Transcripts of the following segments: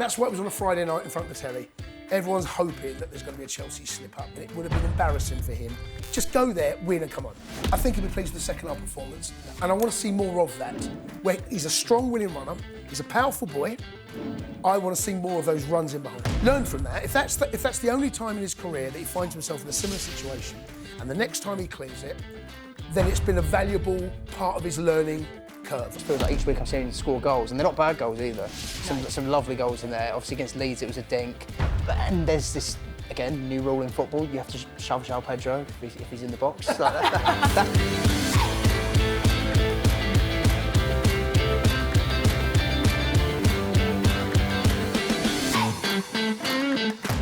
That's why it was on a Friday night in front of the telly. Everyone's hoping that there's going to be a Chelsea slip-up, and it would have been embarrassing for him. Just go there, win, and come on. I think he'll be pleased with the second half performance, and I want to see more of that, where he's a strong winning runner, he's a powerful boy. I want to see more of those runs in behind. Learn from that. If that's the only time in his career that he finds himself in a similar situation, and the next time he clears it, then it's been a valuable part of his learning curve. It feels like each week I've seen him score goals, and they're not bad goals either. Some lovely goals in there. Obviously against Leeds it was a dink. And there's this, again, new rule in football. You have to shove João Pedro if he's in the box. Like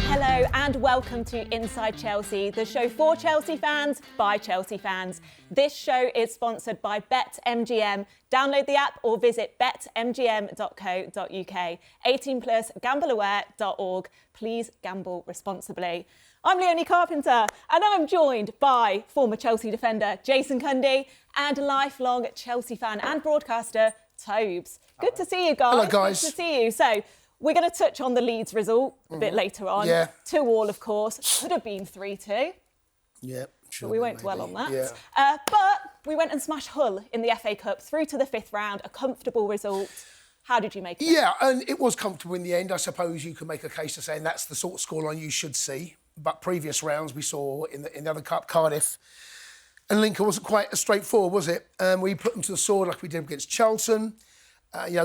Hello and welcome to Inside Chelsea, the show for Chelsea fans by Chelsea fans. This show is sponsored by BetMGM. Download the app or visit betmgm.co.uk. 18+, gambleaware.org. Please gamble responsibly. I'm Leonie Carpenter and I'm joined by former Chelsea defender Jason Cundy and lifelong Chelsea fan and broadcaster Tobes. Good to see you guys. Hello guys. Good to see you. So, we're going to touch on the Leeds result a bit later on. Yeah. 2-2, of course. Could have been 3-2. Yeah. But we won't dwell on that. Yeah. But we went and smashed Hull in the FA Cup through to the 5th round. A comfortable result. How did you make it? Yeah, and it was comfortable in the end. I suppose you could make a case to saying that's the sort of scoreline you should see. But previous rounds we saw in the other cup, Cardiff and Lincoln wasn't quite as straightforward, was it? We put them to the sword like we did against Charlton.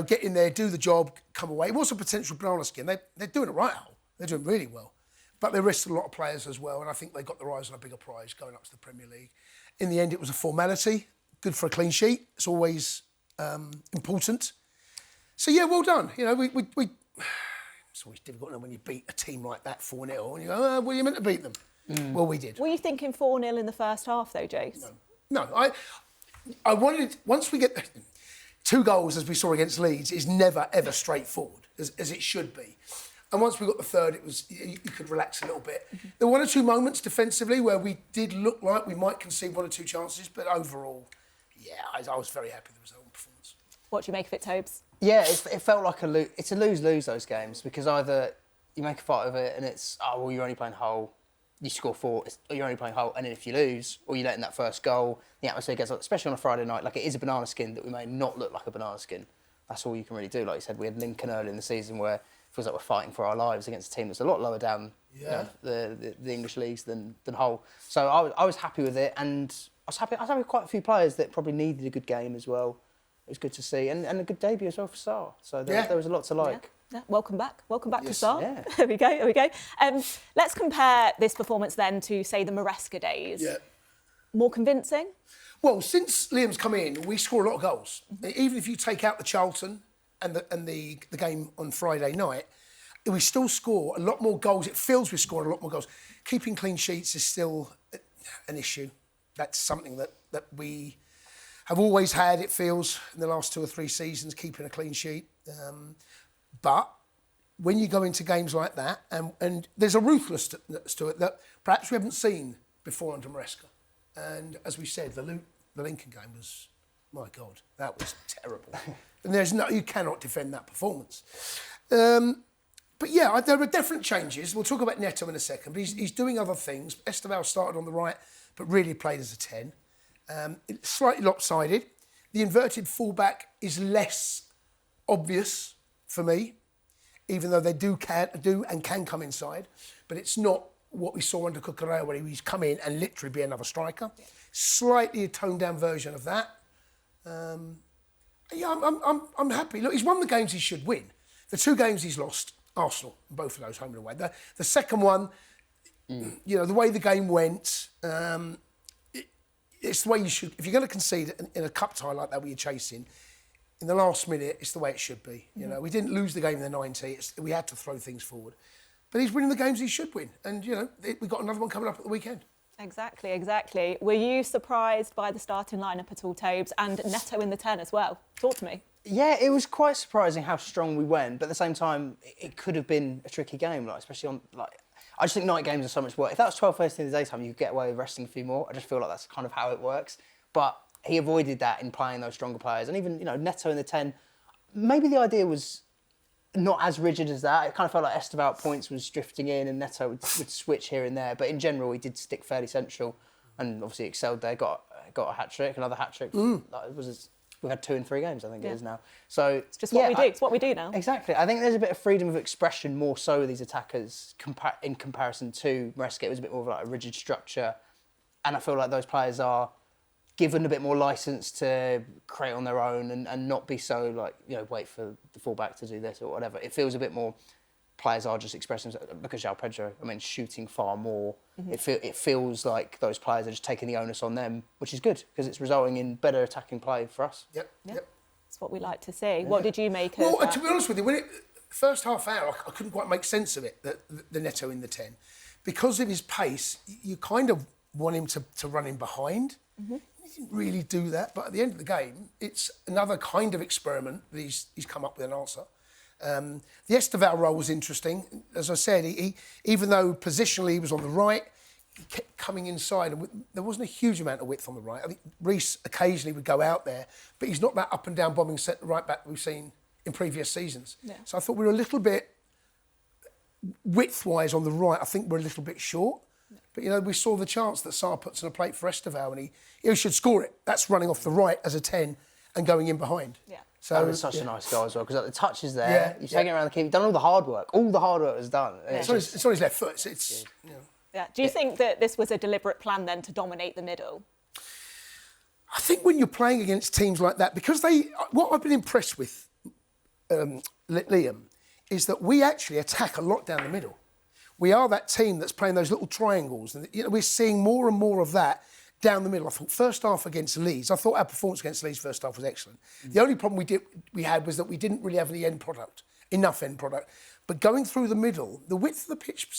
Get in there, do the job, come away. It was a potential banana skin. They're doing it right, Hull. They're doing really well. But they rested a lot of players as well, and I think they got their eyes on a bigger prize going up to the Premier League. In the end, it was a formality. Good for a clean sheet. It's always important. So, yeah, well done. You know, it's always difficult when you beat a team like that 4-0, and you go, well, you meant to beat them. Well, we did. Were you thinking 4-0 in the first half, though, Jace? No. I wanted, once we get... 2 goals, as we saw against Leeds, is never, ever straightforward, as it should be. And once we got the third, it was you could relax a little bit. There were 1 or 2 moments defensively where we did look like we might concede 1 or 2 chances, but overall, yeah, I was very happy with the result and performance. What do you make of it, Tobes? Yeah, it felt like it's a lose-lose, those games, because either you make a fight of it and it's, you're only playing Hull, you score 4, or you're only playing Hull, and then if you lose, or you let in that first goal, the atmosphere gets, especially on a Friday night, like it is a banana skin that we may not look like a banana skin. That's all you can really do. Like you said, we had Lincoln early in the season where it feels like we're fighting for our lives against a team that's a lot lower down the English leagues than Hull. So I was happy with it, and I was happy with quite a few players that probably needed a good game as well. It was good to see, and a good debut as well for Sarr. So there was a lot to like. Yeah. Welcome back to Sarr. Yeah. There we go. Let's compare this performance then to, say, the Maresca days. Yeah. More convincing? Well, since Liam's come in, we score a lot of goals. Even if you take out the Charlton and the game on Friday night, we still score a lot more goals. It feels we score a lot more goals. Keeping clean sheets is still an issue. That's something that we have always had, it feels, in the last 2 or 3 seasons, keeping a clean sheet. But when you go into games like that, and there's a ruthlessness to it that perhaps we haven't seen before under Maresca. And as we said, the Lincoln game was, my God, that was terrible. And you cannot defend that performance. But yeah, there are different changes. We'll talk about Neto in a second, but he's doing other things. Esteval started on the right, but really played as a 10. It's slightly lopsided. The inverted fullback is less obvious for me, even though they do and can come inside. But it's not what we saw under Cucurella, where he's come in and literally be another striker. Yeah. Slightly a toned-down version of that. I'm happy. Look, he's won the games he should win. The 2 games he's lost, Arsenal, both of those home and away. The second one, the way the game went, it's the way you should. If you're going to concede in a cup tie like that where you're chasing, in the last minute, it's the way it should be. You know, we didn't lose the game in the 90. We had to throw things forward. But he's winning the games he should win. And, we've got another one coming up at the weekend. Exactly. Were you surprised by the starting lineup at all, Tobes? And Neto in the 10 as well? Talk to me. Yeah, it was quite surprising how strong we went. But at the same time, it could have been a tricky game, especially on, I just think night games are so much work. If that was 12:30 in the daytime, you could get away with resting a few more. I just feel like that's kind of how it works. But he avoided that in playing those stronger players. And even, Neto in the 10, maybe the idea was not as rigid as that. It kind of felt like Esteval at points was drifting in and Neto would switch here and there. But in general, he did stick fairly central and obviously excelled there. Got a hat-trick, another hat-trick. We've had 2 in 3 games, I think it is now. So it's just what we do. It's what we do now. Exactly. I think there's a bit of freedom of expression more so with these attackers in comparison to Maresca. It was a bit more of like a rigid structure. And I feel like those players are given a bit more licence to create on their own and not be so like, wait for the fullback to do this or whatever. It feels a bit more, players are just expressing themselves. Because João Pedro, shooting far more. It feels like those players are just taking the onus on them, which is good because it's resulting in better attacking play for us. Yep. That's what we like to see. Yeah. What did you make of Well, that? to be honest with you, first half hour, I couldn't quite make sense of it, the Neto in the 10. Because of his pace, you kind of want him to run in behind. He didn't really do that, but at the end of the game, it's another kind of experiment that he's come up with an answer. The Esteval role was interesting. As I said, he even though positionally he was on the right, he kept coming inside, and there wasn't a huge amount of width on the right. I think Reece occasionally would go out there, but he's not that up and down bombing set right back we've seen in previous seasons. Yeah. So I thought we were a little bit width-wise on the right. I think we're a little bit short. But, we saw the chance that Sarr puts on a plate for Esteval and he should score it. That's running off the right as a 10 and going in behind. Yeah. So that was such a nice goal as well, because the touch is there, you've taken it around the keeper, you've done all the hard work. All the hard work was done. Yeah. It's on his left foot. Yeah. Do you think that this was a deliberate plan then to dominate the middle? I think when you're playing against teams like that, because what I've been impressed with, Liam, is that we actually attack a lot down the middle. We are that team that's playing those little triangles, and we're seeing more and more of that down the middle. I thought first half against Leeds, I thought our performance against Leeds first half was excellent. The only problem we had was that we didn't really have enough end product. But going through the middle, the width of the pitch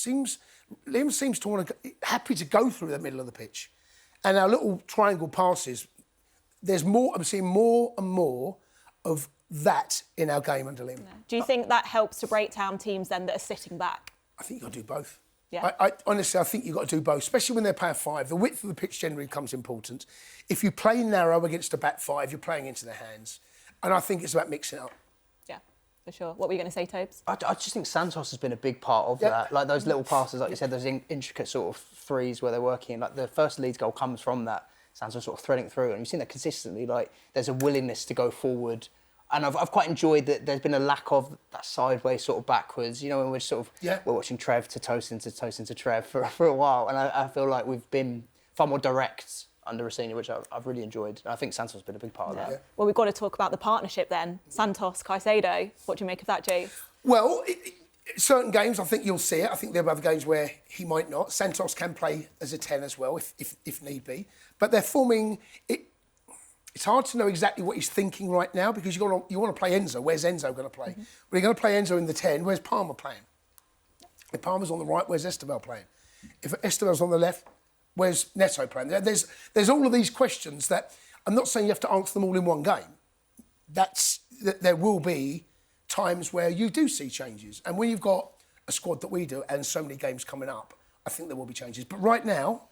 Liam seems to happy to go through the middle of the pitch. And our little triangle passes, I'm seeing more and more of that in our game under Liam. Do you think that helps to break down teams then that are sitting back? I think you've got to do both. Yeah. Honestly, I think you've got to do both, especially when they're playing 5. The width of the pitch generally becomes important. If you play narrow against a back 5, you're playing into their hands. And I think it's about mixing it up. Yeah, for sure. What were you going to say, Tobes? I just think Santos has been a big part of that. Like those little passes, like you said, those intricate sort of threes where they're working. Like the first Leeds goal comes from that. Santos sort of threading through. And you've seen that consistently. Like there's a willingness to go forward. And I've quite enjoyed that there's been a lack of that sideways sort of backwards. When we're sort of we're watching Trev to Tosin to Trev for a while, and I feel like we've been far more direct under Rosenior, which I've really enjoyed. And I think Santos has been a big part of that. Yeah. Well, we've got to talk about the partnership then. Santos, Caicedo. What do you make of that, Jay? Well, certain games I think you'll see it. I think there are other games where he might not. Santos can play as a 10 as well if need be, but they're forming it. It's hard to know exactly what he's thinking right now because you want to play Enzo. Where's Enzo going to play? Well, you're going to play Enzo in the 10. Where's Palmer playing? If Palmer's on the right, where's Esteval playing? If Esteval's on the left, where's Neto playing? There's all of these questions that I'm not saying you have to answer them all in one game. There will be times where you do see changes. And when you've got a squad that we do and so many games coming up, I think there will be changes. But right now,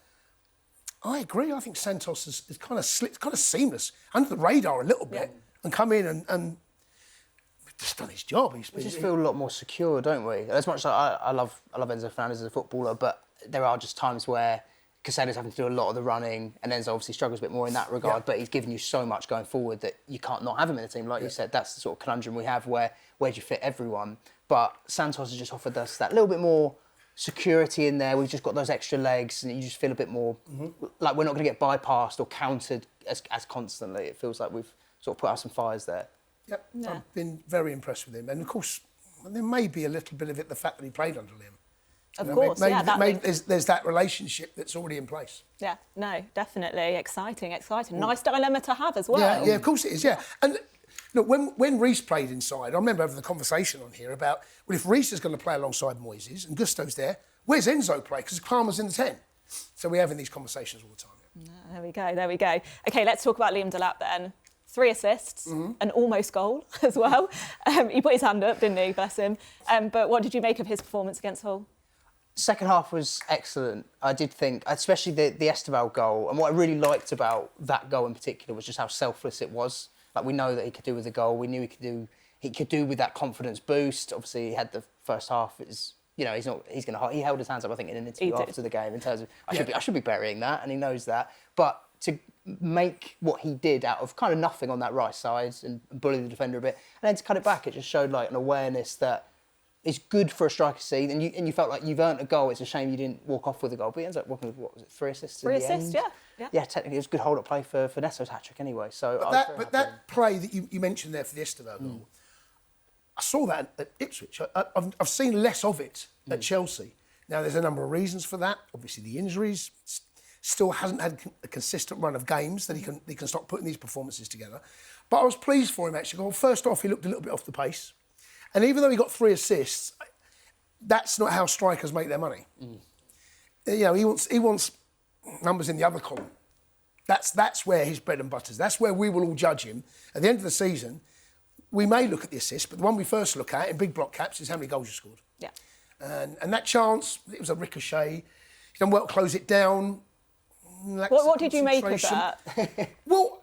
I agree. I think Santos is kind of slick, kind of seamless, under the radar a little bit, and come in and just done his job. We just feel a lot more secure, don't we? As much as I love Enzo Fernandez as a footballer, but there are just times where Caicedo's having to do a lot of the running, and Enzo obviously struggles a bit more in that regard. But he's given you so much going forward that you can't not have him in the team. Like you said, that's the sort of conundrum we have where do you fit everyone? But Santos has just offered us that little bit more security in there. We've just got those extra legs, and you just feel a bit more like we're not going to get bypassed or countered as constantly. It feels like we've sort of put out some fires there. Yep, I've been very impressed with him, and of course there may be a little bit of it the fact that he played under Liam. Of course, there's that relationship that's already in place. Yeah, no, definitely exciting. Nice dilemma to have as well. Yeah, of course it is. Yeah, and look, when Reece played inside, I remember having the conversation on here about, well, if Reece is going to play alongside Moises and Gusto's there, where's Enzo play? Because Palmer's in the 10. So we're having these conversations all the time. Yeah. There we go. OK, let's talk about Liam Delap then. 3 assists, an almost goal as well. He put his hand up, didn't he? Bless him. But what did you make of his performance against Hull? Second half was excellent. I did think, especially the Esteval goal, and what I really liked about that goal in particular was just how selfless it was. Like, we know that he could do with the goal. We knew he he could do with that confidence boost. Obviously, he had the first half. He held his hands up, I think, in an interview after the game in terms of I should be burying that, and he knows that. But to make what he did out of kind of nothing on that right side and bully the defender a bit, and then to cut it back, it just showed like an awareness that is good for a striker to see. And you felt like you've earned a goal. It's a shame you didn't walk off with a goal, but he ends up walking with, 3 assists? 3 assists, yeah. Yeah, technically it was a good hold-up play for Neto's hat-trick anyway. So But that play that you mentioned there for the Estevao goal, I saw that at Ipswich. I've seen less of it at Chelsea. Now, there's a number of reasons for that. Obviously, the injuries. Still hasn't had a consistent run of games that he can start putting these performances together. But I was pleased for him, actually. Well, first off, he looked a little bit off the pace. And even though he got 3 assists, that's not how strikers make their money. You know, he wants numbers in the other column. That's where his bread and butter is. That's where we will all judge him. At the end of the season, we may look at the assists, but the one we first look at in big block caps is how many goals you scored. Yeah. And that chance, it was a ricochet. He's done well to close it down. What did you make of that? Well,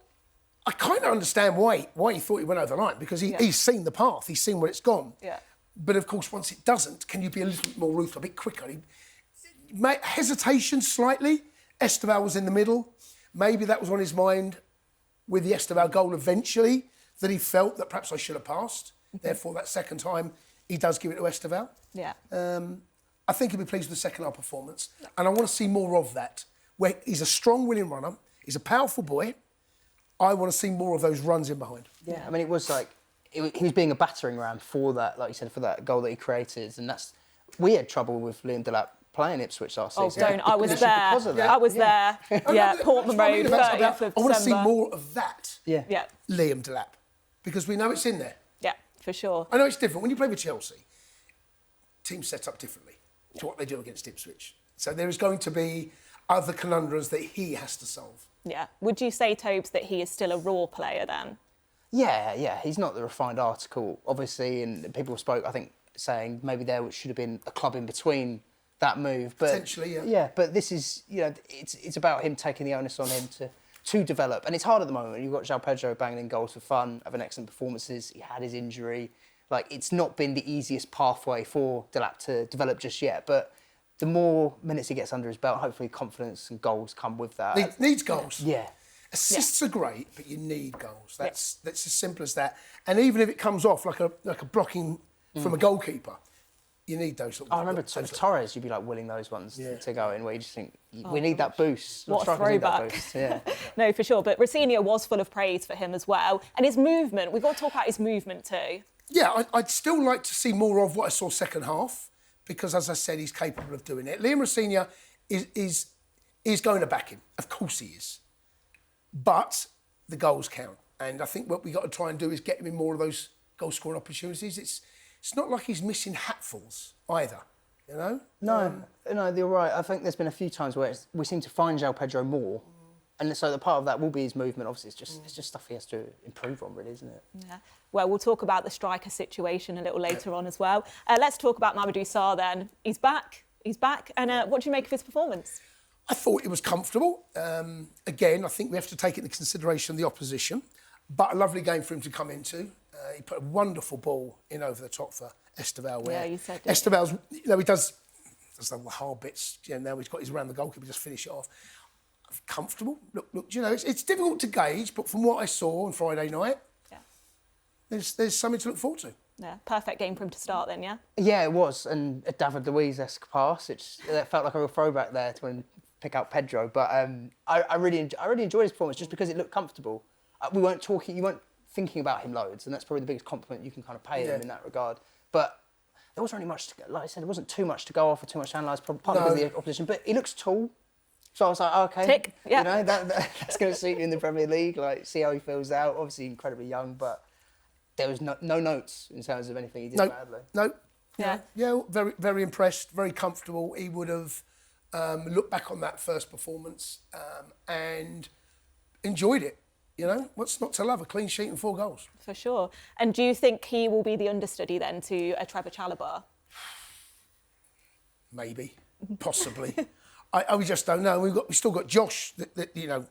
I kind of understand why he thought he went over the line, because he's seen the path, he's seen where it's gone. Yeah. But of course, once it doesn't, can you be a little bit more ruthless, a bit quicker? Hesitation slightly. Estevao was in the middle. Maybe that was on his mind with the Estevao goal eventually, that he felt that perhaps I should have passed. Therefore, that second time, he does give it to Estevao. Yeah. I think he'll be pleased with the second half performance. And I want to see more of that, where he's a strong, willing runner. He's a powerful boy. I want to see more of those runs in behind. Yeah, I mean, it was like, he was being a battering ram for that, like you said, for that goal that he created. And we had trouble with Liam Delap playing Ipswich last season. Oh, don't. I was there. Because of that. I was there. Yeah, Portman Road, 30th of I want to see December. more of that. Yeah. Liam Delap. Because we know it's in there. Yeah, for sure. I know it's different. When you play with Chelsea, teams set up differently to what they do against Ipswich. So there is going to be other conundrums that he has to solve. Yeah. Would you say, Tobes, that he is still a raw player then? Yeah. He's not the refined article, obviously, and people spoke, I think, saying maybe there should have been a club in between that move. But potentially, yeah. Yeah, but this is, it's about him taking the onus on him to develop. And it's hard at the moment. You've got João Pedro banging in goals for fun, having excellent performances. He had his injury. Like, it's not been the easiest pathway for Delap to develop just yet. But the more minutes he gets under his belt, hopefully confidence and goals come with that. Needs goals. Yeah. Assists are great, but you need goals. That's as simple as that. And even if it comes off like a blocking from a goalkeeper, you need those. I remember Torres, you'd be like willing those ones to go in, where you just think, we need that boost. What a throwback. Yeah. No, for sure. But Rosenior was full of praise for him as well. And his movement, we've got to talk about his movement too. Yeah, I'd still like to see more of what I saw second half, because, as I said, he's capable of doing it. Liam Rosenior is going to back him. Of course he is. But the goals count. And I think what we've got to try and do is get him in more of those goal-scoring opportunities. It's not like he's missing hatfuls either, you know? No, you're right. I think there's been a few times where we seem to find João Pedro more. And so the part of that will be his movement. Obviously, it's just stuff he has to improve on, really, isn't it? Yeah. Well, we'll talk about the striker situation a little later on as well. Let's talk about Mamadou Sarr then. He's back. And what do you make of his performance? I thought it was comfortable. Again, I think we have to take into consideration the opposition. But a lovely game for him to come into. He put a wonderful ball in over the top for Estevao. Yeah, you said it. Estevao's, he does the hard bits. Now he's got his around the goalkeeper, just finish it off. Comfortable. Look. It's difficult to gauge, but from what I saw on Friday night, there's something to look forward to. Yeah, perfect game for him to start then, yeah? Yeah, it was, and a David Luiz-esque pass. It felt like a real throwback there to when pick out Pedro. But I really enjoyed his performance just because it looked comfortable. You weren't thinking about him loads, and that's probably the biggest compliment you can kind of pay him in that regard. But there wasn't really much, like I said, there wasn't too much to go off or too much to analyse, partly because of the opposition. But he looks tall. So I was like, okay, tick, yeah. That's going to suit you in the Premier League. Like, see how he feels out. Obviously, incredibly young, but there was no notes in terms of anything he did badly. No. Yeah. Yeah, very, very impressed, very comfortable. He would have looked back on that first performance and enjoyed it. You know, what's not to love? A clean sheet and 4 goals. For sure. And do you think he will be the understudy then to a Trevor Chalobah? Maybe, possibly. We just don't know. We've still got Josh. We've got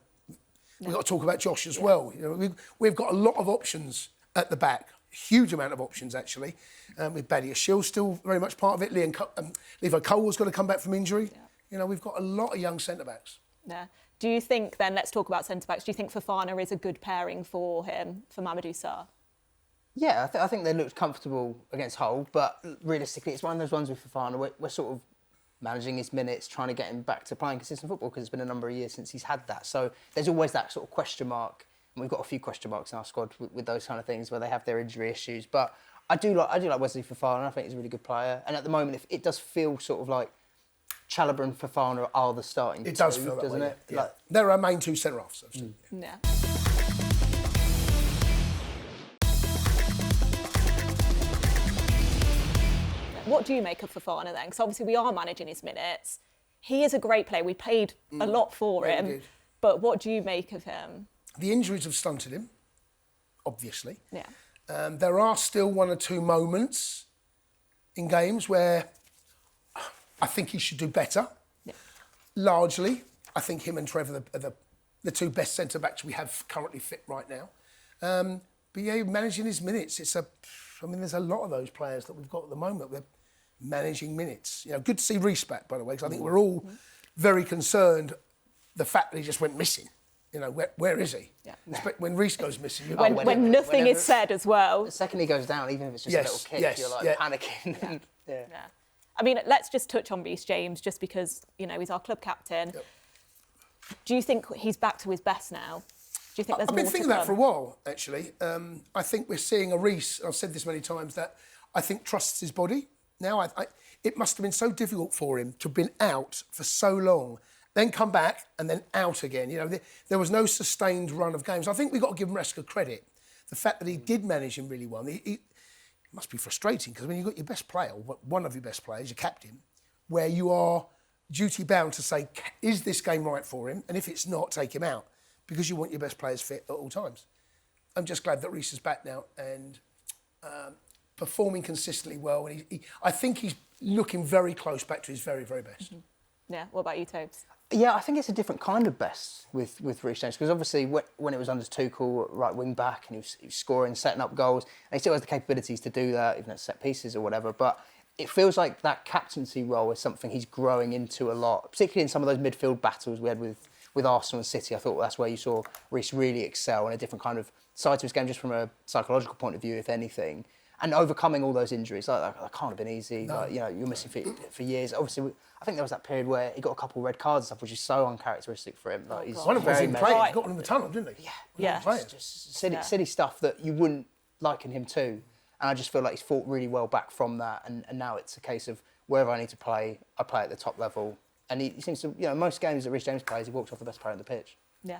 to talk about Josh as well. You know, we've got a lot of options at the back. huge amount of options, actually. With Badia Shield still very much part of it. Levo Cole's got to come back from injury. Yeah. You know, we've got a lot of young centre-backs. Yeah. Do you think, then, let's talk about centre-backs, do you think Fofana is a good pairing for him, for Mamadou Sarr? Yeah, I think they looked comfortable against Hull, but realistically, it's one of those ones with Fofana, we're sort of managing his minutes, trying to get him back to playing consistent football, because it's been a number of years since he's had that. So there's always that sort of question mark, and we've got a few question marks in our squad with those kind of things where they have their injury issues. But I do like Wesley Fofana. I think he's a really good player. And at the moment, it does feel sort of like Chalobah and Fofana are the starting two, does feel that doesn't way, it? Yeah. Like, they're our main two centre-halves. Yeah. What do you make of Fofana then? Because obviously we are managing his minutes. He is a great player. We paid a lot for him. But what do you make of him? The injuries have stunted him, obviously. Yeah. There are still one or two moments in games where I think he should do better. Yeah. Largely, I think him and Trevor are the two best centre-backs we have currently fit right now. But yeah, managing his minutes, there's a lot of those players that we've got at the moment. We're managing minutes. You know, good to see Reece back, by the way, because I think we're all very concerned the fact that he just went missing. You know, where is he? Yeah. When Reece goes missing... When nothing is said as well. The second he goes down, even if it's just a little kick, you're like panicking. Yeah. I mean, let's just touch on Reece James, just because, you know, he's our club captain. Yep. Do you think he's back to his best now? Do you think there's more to come? I've been thinking that for a while, actually. I think we're seeing a Reece, I've said this many times, that I think trusts his body. Now, it must have been so difficult for him to have been out for so long, then come back and then out again. You know, there was no sustained run of games. I think we've got to give Maresca credit. The fact that he did manage him really well. It must be frustrating, because when you've got your best player, or one of your best players, your captain, where you are duty-bound to say, is this game right for him? And if it's not, take him out, because you want your best players fit at all times. I'm just glad that Reece is back now and performing consistently well. And I think he's looking very close back to his very, very best. Mm-hmm. Yeah, what about you, Tobes? Yeah, I think it's a different kind of best with Reece James, because obviously when it was under Tuchel, right wing back, and he was scoring, setting up goals, and he still has the capabilities to do that, even at set pieces or whatever. But it feels like that captaincy role is something he's growing into a lot, particularly in some of those midfield battles we had with Arsenal and City. I thought that's where you saw Reece really excel, and a different kind of side to his game, just from a psychological point of view, if anything. And overcoming all those injuries, that can't have been easy. No. Like, you know, you're missing for years. Obviously, I think there was that period where he got a couple of red cards and stuff, which is so uncharacteristic for him. Like, one of them was in play. He got one in the tunnel, didn't he? Yeah. Just silly stuff that you wouldn't liken him to. And I just feel like he's fought really well back from that. And now it's a case of wherever I need to play, I play at the top level. And he seems to, you know, most games that Reece James plays, he walks off the best player on the pitch. Yeah.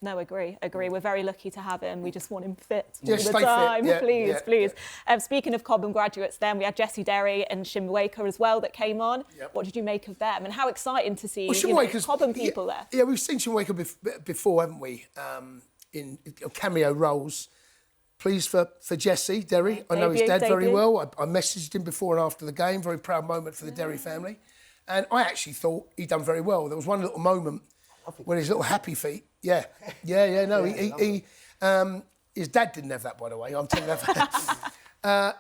No, agree. We're very lucky to have him. We just want him fit all the time. Fit. Yeah, please. Speaking of Cobham graduates then, we had Jesse Derry and Shinwaker as well that came on. Yep. What did you make of them? And how exciting to see Cobham people there. Yeah, we've seen Shinwaker before, haven't we? In cameo roles. Pleased for Jesse Derry. I know his dad very well. I messaged him before and after the game. Very proud moment for the Derry family. And I actually thought he'd done very well. There was one little moment when his little happy feet. Yeah. No, his dad didn't have that, by the way. I'm telling you that.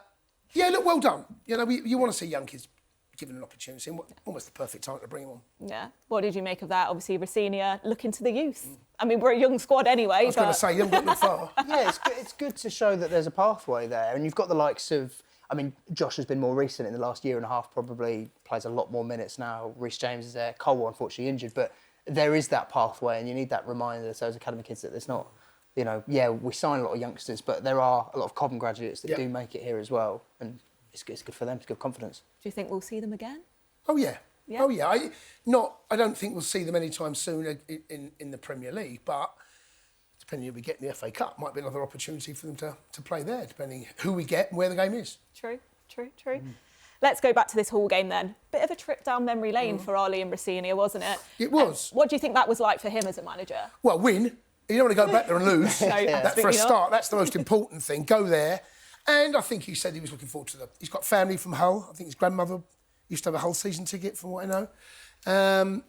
Look, well done. You know, you want to see young kids given an opportunity. Almost the perfect time to bring them on. Yeah. What did you make of that? Obviously, Rosenior looking to the youth. I mean, we're a young squad anyway. I was going to say, you haven't got to look far. Yeah, it's good to show that there's a pathway there. And you've got the likes of, I mean, Josh has been more recent in the last year and a half, probably plays a lot more minutes now. Reece James is there. Cole, unfortunately, injured. But there is that pathway, and you need that reminder to those academy kids that there's not, you know, we sign a lot of youngsters, but there are a lot of Cobham graduates that do make it here as well. And it's good for them, it's good confidence. Do you think we'll see them again? Oh, yeah. Oh, yeah. I don't think we'll see them anytime soon in the Premier League, but depending if we get in the FA Cup, might be another opportunity for them to play there, depending who we get and where the game is. True. Let's go back to this Hull game then. Bit of a trip down memory lane for our Liam Rosenior, wasn't it? It was. What do you think that was like for him as a manager? Well, win. You don't want to go back there and lose. For a start, that's the most important thing. Go there. And I think he said he was looking forward to he's got family from Hull. I think his grandmother used to have a Hull season ticket, from what I know.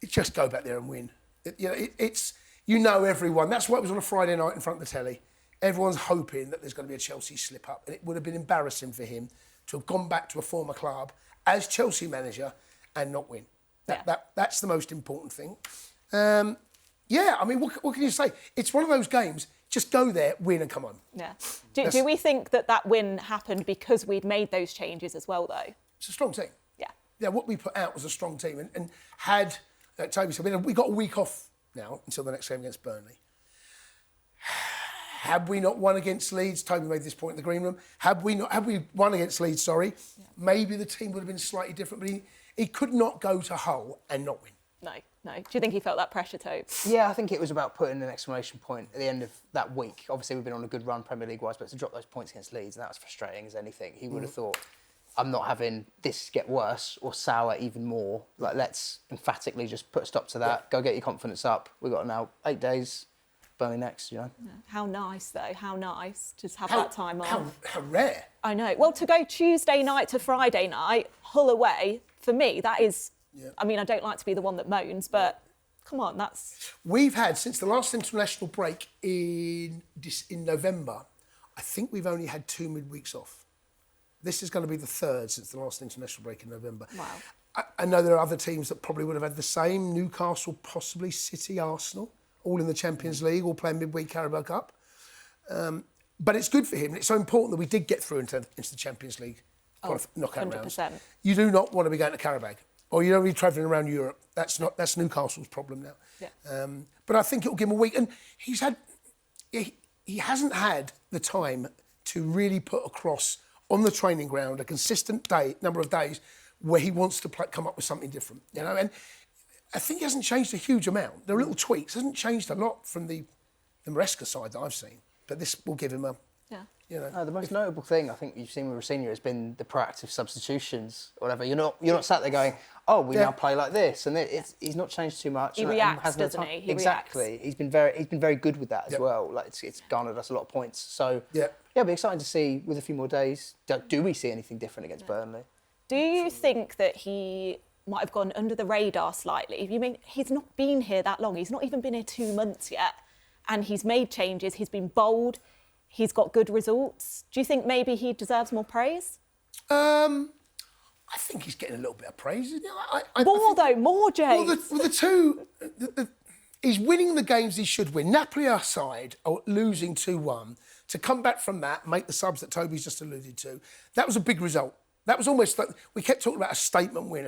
Just go back there and win. It's everyone. That's why it was on a Friday night in front of the telly. Everyone's hoping that there's going to be a Chelsea slip-up, and it would have been embarrassing for him to have gone back to a former club as Chelsea manager and not win. That's the most important thing. Yeah, I mean, what can you say? It's one of those games, just go there, win and come on. Yeah. Do we think that win happened because we'd made those changes as well, though? It's a strong team. Yeah. Yeah, what we put out was a strong team. And had, Toby said, we got a week off now until the next game against Burnley. Had we not won against Leeds, Toby made this point in the green room, had we won against Leeds, maybe the team would have been slightly different, but he could not go to Hull and not win. No. Do you think he felt that pressure, Toby? Yeah, I think it was about putting an exclamation point at the end of that week. Obviously, we've been on a good run Premier League-wise, but to drop those points against Leeds, and that was frustrating as anything. He would have thought, I'm not having this get worse or sour even more. Like, let's emphatically just put a stop to that. Go get your confidence up. We've got now 8 days. Burnley next, you know. Yeah. How nice, though. How nice to have that time off. How rare. I know. Well, to go Tuesday night to Friday night, Hull away, for me, that is... Yeah. I mean, I don't like to be the one that moans, but come on, that's... We've had, since the last international break in November, I think we've only had 2 midweeks off. This is going to be the third since the last international break in November. Wow. I know there are other teams that probably would have had the same. Newcastle, possibly, City, Arsenal, all in the Champions League, all playing midweek Carabao Cup. But it's good for him. It's so important that we did get through into the Champions League knockout 100%. rounds. You do not want to be going to Carabao. Or you don't be travelling around Europe. That's Newcastle's problem now. Yeah. But I think it'll give him a week. And he hasn't had the time to really put across on the training ground a consistent number of days where he wants to come up with something different. You know, and I think he hasn't changed a huge amount. There are little tweaks. It hasn't changed a lot from the Maresca side that I've seen. But this will give him a... Yeah. You know, the most notable thing I think you've seen with Rosenior has been the proactive substitutions or whatever. You're not sat there going, oh, we now play like this, and he's not changed too much. He reacts, doesn't he? Exactly. Reacts. He's been very good with that as well. Like it's garnered us a lot of points. So it'll be exciting to see with a few more days. Do we see anything different against Burnley? Do you think that he might have gone under the radar slightly? You mean he's not been here that long? He's not even been here 2 months yet, and he's made changes. He's been bold. He's got good results. Do you think maybe he deserves more praise? I think he's getting a little bit of praise. More, James. Well, the two... he's winning the games he should win. Napoli aside, losing 2-1, to come back from that, make the subs that Toby's just alluded to, that was a big result. That was almost like... We kept talking about a statement win.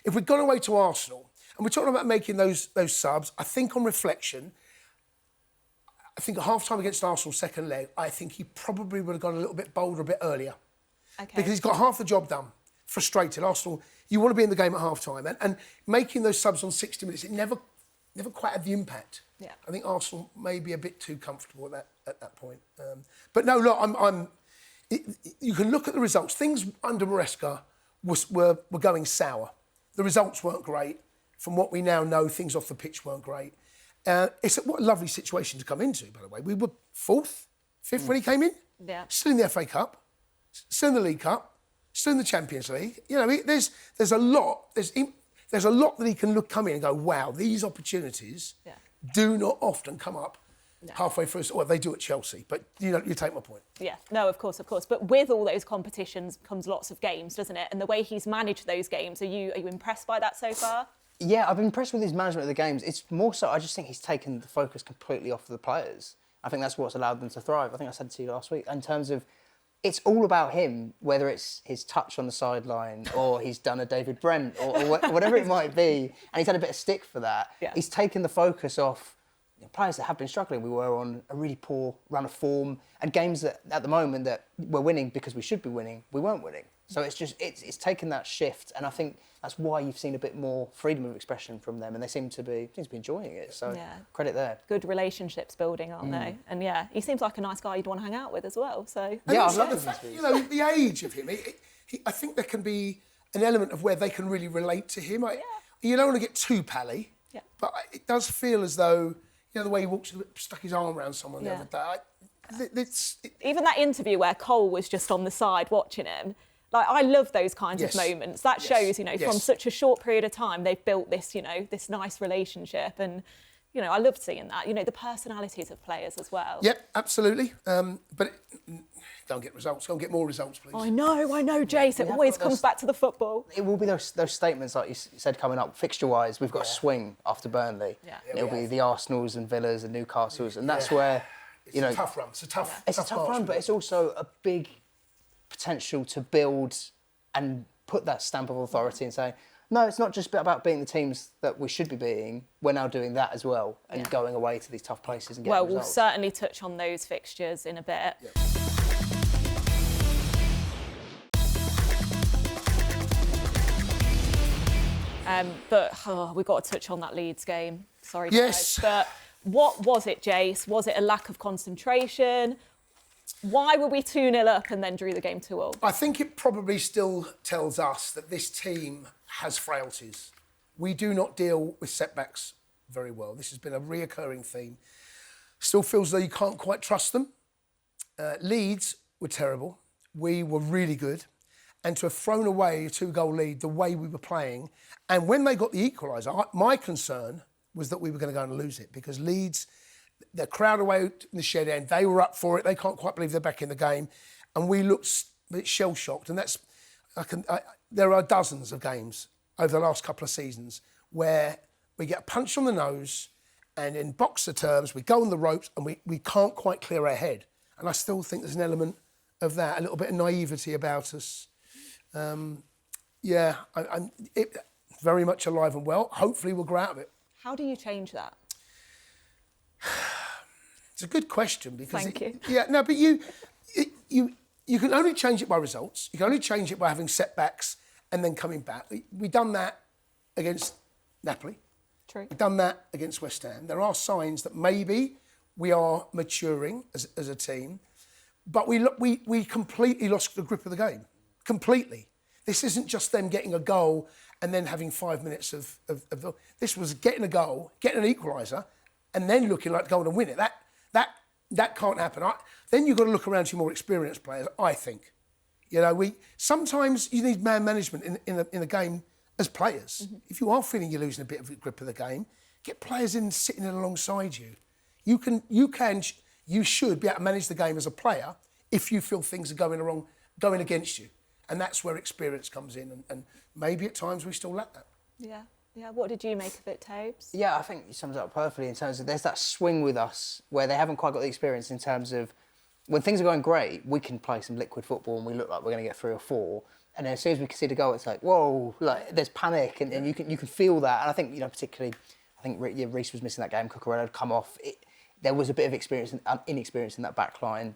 If we'd gone away to Arsenal, and we're talking about making those subs, I think on reflection... I think at half-time against Arsenal, second leg, I think he probably would have gone a little bit bolder a bit earlier. Okay. Because he's got half the job done. Frustrated. Arsenal, you want to be in the game at half-time. And making those subs on 60 minutes, it never quite had the impact. Yeah. I think Arsenal may be a bit too comfortable at that point. But no, look, you can look at the results. Things under Maresca were going sour. The results weren't great. From what we now know, things off the pitch weren't great. What a lovely situation to come into, by the way. We were 4th, 5th when he came in. Yeah. Still in the FA Cup, still in the League Cup, still in the Champions League. You know, there's a lot. There's a lot that he can come in and go, wow, these opportunities do not often come up halfway through. Well, they do at Chelsea, but you take my point. Yeah, no, of course. But with all those competitions comes lots of games, doesn't it? And the way he's managed those games, are you impressed by that so far? Yeah, I've been impressed with his management of the games. It's more so, I just think he's taken the focus completely off the players. I think that's what's allowed them to thrive. I think I said to you last week, in terms of, it's all about him, whether it's his touch on the sideline or he's done a David Brent or whatever it might be, and he's had a bit of stick for that. Yeah. He's taken the focus off players that have been struggling. We were on a really poor run of form, and games that, at the moment, that we're winning because we should be winning, we weren't winning. So it's taken that shift, and I think that's why you've seen a bit more freedom of expression from them, and they seem to be enjoying it. So credit there. Good relationships building, aren't they? And he seems like a nice guy you'd want to hang out with as well. So yeah, I love the fact, the age of him. I think there can be an element of where they can really relate to him. You don't want to get too pally, but it does feel as though the way he walks, stuck his arm around someone the other day. Even that interview where Cole was just on the side watching him. Like, I love those kinds of moments. That shows, from such a short period of time, they've built this, this nice relationship. And You know, I loved seeing that. You know, the personalities of players as well. Yep, absolutely. But go and get results. Go and get more results, please. I know, Jace. It always comes back to the football. It will be those statements, like you said, coming up, fixture-wise. We've got a swing after Burnley. Yeah. It'll be the Arsenals and Villas and Newcastles, and that's where, It's a tough run. It's a tough run, but it's also a big potential to build and put that stamp of authority and say, no, it's not just about beating the teams that we should be beating. We're now doing that as well and going away to these tough places and getting results. We'll certainly touch on those fixtures in a bit. Yeah. But we've got to touch on that Leeds game. Sorry, Yes. guys. But what was it, Jace? Was it a lack of concentration? Why were we 2-0 up and then drew the game 2-2? I think it probably still tells us that this team has frailties. We do not deal with setbacks very well. This has been a reoccurring theme. Still feels though you can't quite trust them. Leeds were terrible. We were really good. And to have thrown away a 2-goal lead the way we were playing, and when they got the equaliser, my concern was that we were going to go and lose it because Leeds, the crowd away in the shed end, they were up for it. They can't quite believe they're back in the game. And we looked a bit shell-shocked. And there are dozens of games over the last couple of seasons where we get a punch on the nose and in boxer terms, we go on the ropes and we can't quite clear our head. And I still think there's an element of that, a little bit of naivety about us. I'm very much alive and well. Hopefully we'll grow out of it. How do you change that? It's a good question because... Thank you. Yeah, no, but you can only change it by results. You can only change it by having setbacks and then coming back. We've done that against Napoli. True. We've done that against West Ham. There are signs that maybe we are maturing as a team, but we completely lost the grip of the game. Completely. This isn't just them getting a goal and then having 5 minutes of this was getting a goal, getting an equaliser, and then looking like going to win it. That can't happen. Then you've got to look around to your more experienced players, I think. You know, sometimes you need man management in a game as players. Mm-hmm. If you are feeling you're losing a bit of the grip of the game, get players in sitting in alongside you. You should be able to manage the game as a player if you feel things are going against you. And that's where experience comes in. And maybe at times we still lack that. Yeah. What did you make of it, Tobes? Yeah, I think you summed it up perfectly in terms of there's that swing with us where they haven't quite got the experience in terms of when things are going great, we can play some liquid football and we look like we're going to get 3 or 4. And then as soon as we can see the goal, it's like, whoa, like there's panic and you can feel that. And I think, particularly, Reece was missing that game. Cucurella had come off. There was a bit of inexperience in that back line.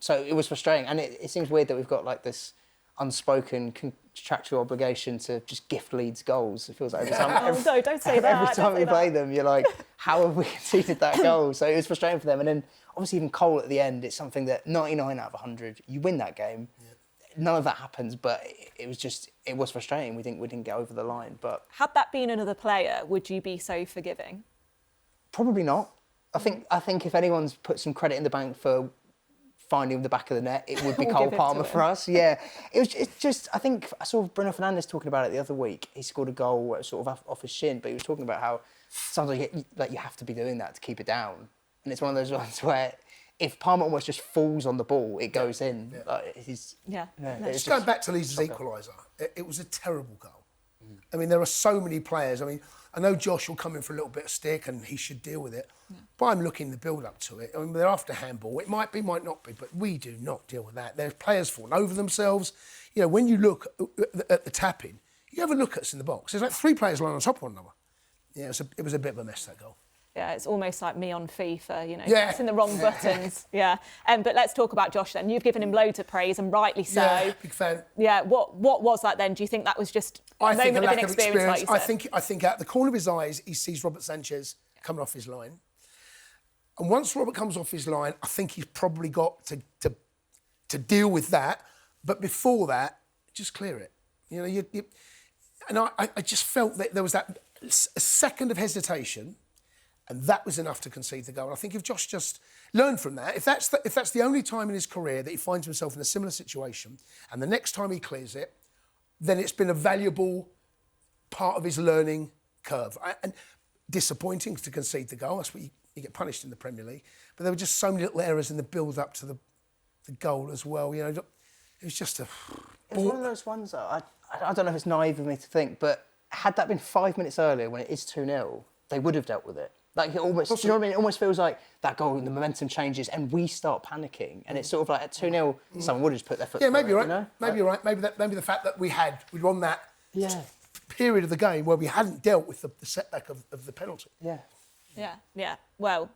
So it was frustrating. And it seems weird that we've got like this unspoken contractual obligation to just gift Leeds goals. It feels like every time. No, don't say that. Every time we play them, you're like, how have we conceded that goal? So it was frustrating for them. And then obviously even Cole at the end, it's something that 99 out of 100, you win that game. Yeah. None of that happens, but it was frustrating. We didn't get over the line. But had that been another player, would you be so forgiving? Probably not. I think if anyone's put some credit in the bank for finding the back of the net, it would be Cole Palmer for us. Yeah, it's just. I think I saw Bruno Fernandes talking about it the other week. He scored a goal sort of off his shin, but he was talking about how sometimes you have to be doing that to keep it down, and it's one of those ones where if Palmer almost just falls on the ball, it goes in. Yeah. Just going back to Leeds' equaliser, it was a terrible goal. I mean, there are so many players. I mean, I know Josh will come in for a little bit of stick and he should deal with it. Yeah. But I'm looking the build-up to it. I mean, they're after handball. It might be, might not be, but we do not deal with that. There's players falling over themselves. You know, when you look at the tapping, you have a look at us in the box. There's like 3 players lying on top of one another. Yeah, it was a bit of a mess, that goal. Yeah, it's almost like me on FIFA, pressing the wrong buttons. Yeah. But let's talk about Josh then. You've given him loads of praise, and rightly so. Yeah, big fan. Yeah, what was that then? Do you think that was just a moment of inexperience, like you said? I think out the corner of his eyes, he sees Robert Sanchez coming off his line. And once Robert comes off his line, I think he's probably got to deal with that. But before that, just clear it. And I just felt that there was that a second of hesitation. And that was enough to concede the goal. And I think if Josh just learned from that, if that's the only time in his career that he finds himself in a similar situation, and the next time he clears it, then it's been a valuable part of his learning curve. And disappointing to concede the goal. That's what you get punished in the Premier League. But there were just so many little errors in the build-up to the goal as well. You know, it was just a... It was one of those ones that I don't know if it's naive of me to think, but had that been 5 minutes earlier when it is 2-0, they would have dealt with it. Like, it almost, do you know what I mean? It almost feels like that goal, the momentum changes and we start panicking. And it's sort of like at 2-0, someone would have just put their foot maybe you're right. You know? Maybe you're right. Maybe the fact that we'd won that period of the game where we hadn't dealt with the setback of the penalty. Yeah. Well,